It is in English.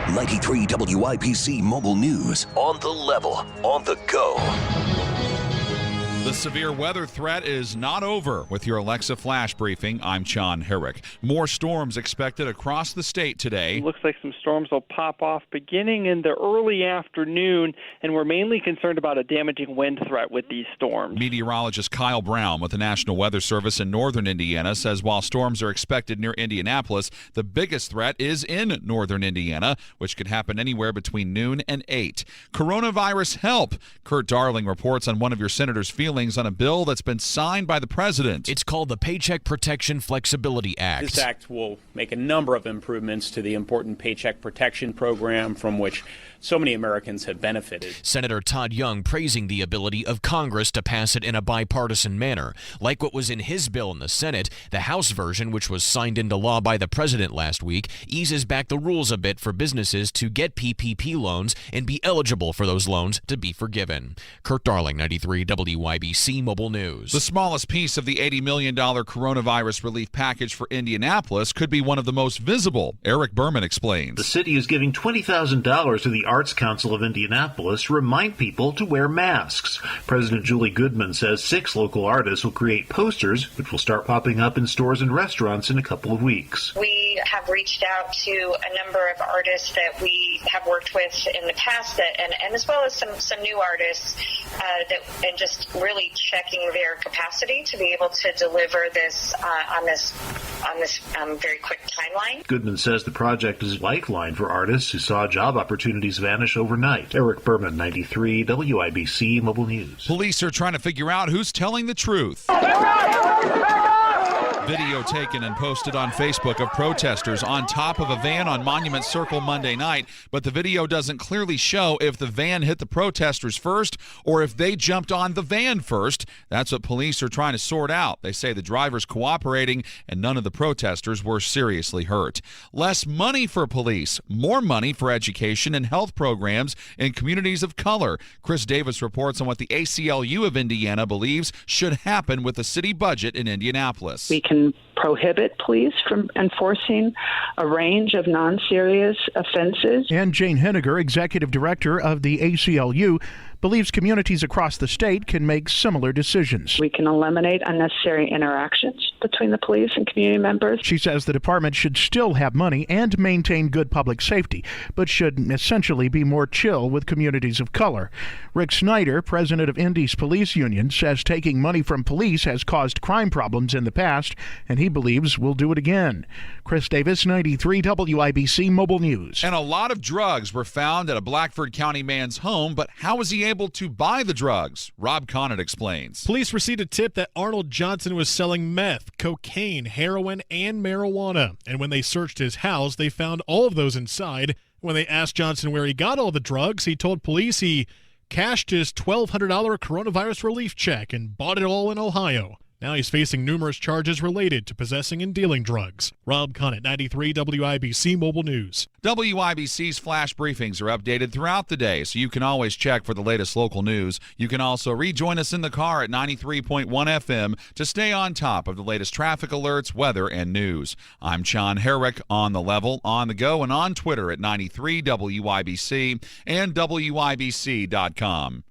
93 WIBC Mobile News. On the level, on the go. The severe weather threat is not over. With your Alexa Flash Briefing, I'm John Herrick. More storms expected across the state today. It looks like some storms will pop off beginning in the early afternoon, and we're mainly concerned about a damaging wind threat with these storms. Meteorologist Kyle Brown with the National Weather Service in northern Indiana says while storms are expected near Indianapolis, the biggest threat is in northern Indiana, which could happen anywhere between noon and 8. Coronavirus help. Kurt Darling reports on one of your senator's feelings on a bill that's been signed by the president. It's called the Paycheck Protection Flexibility Act. This act will make a number of improvements to the important Paycheck Protection Program from which so many Americans have benefited. Senator Todd Young praising the ability of Congress to pass it in a bipartisan manner. Like what was in his bill in the Senate, the House version, which was signed into law by the president last week, eases back the rules a bit for businesses to get PPP loans and be eligible for those loans to be forgiven. Kurt Darling, 93 WIBC Mobile News. The smallest piece of the $80 million coronavirus relief package for Indianapolis could be one of the most visible. Eric Berman explains. The city is giving $20,000 to the Arts Council of Indianapolis to remind people to wear masks. President Julie Goodman says 6 local artists will create posters, which will start popping up in stores and restaurants in a couple of weeks. We have reached out to a number of artists that we have worked with in the past, and as well as some new artists, and just really checking their capacity to be able to deliver this on this very quick timeline. Goodman says the project is a lifeline for artists who saw job opportunities vanish overnight. Eric Berman, 93 WIBC Mobile News. Police are trying to figure out who's telling the truth. Video taken and posted on Facebook of protesters on top of a van on Monument Circle Monday night, but the video doesn't clearly show if the van hit the protesters first or if they jumped on the van first. That's what police are trying to sort out. They say the driver's cooperating and none of the protesters were seriously hurt. Less money for police, more money for education and health programs in communities of color. Chris Davis reports on what the ACLU of Indiana believes should happen with the city budget in Indianapolis. We can prohibit police from enforcing a range of non-serious offenses. And Jane Henniger, executive director of the ACLU, believes communities across the state can make similar decisions. We can eliminate unnecessary interactions between the police and community members. She says the department should still have money and maintain good public safety, but should essentially be more chill with communities of color. Rick Snyder, president of Indy's police union, says taking money from police has caused crime problems in the past, and he believes we'll do it again. Chris Davis, 93 WIBC Mobile News. And a lot of drugs were found at a Blackford County man's home, but how was he able to buy the drugs? Rob Conant explains. Police received a tip that Arnold Johnson was selling meth, cocaine, heroin, and marijuana. And when they searched his house, they found all of those inside. When they asked Johnson where he got all the drugs, he told police he cashed his $1,200 coronavirus relief check and bought it all in Ohio. Now he's facing numerous charges related to possessing and dealing drugs. Rob Conant, 93 WIBC Mobile News. WIBC's flash briefings are updated throughout the day, so you can always check for the latest local news. You can also rejoin us in the car at 93.1 FM to stay on top of the latest traffic alerts, weather, and news. I'm John Herrick, on the level, on the go, and on Twitter at 93 WIBC and WIBC.com.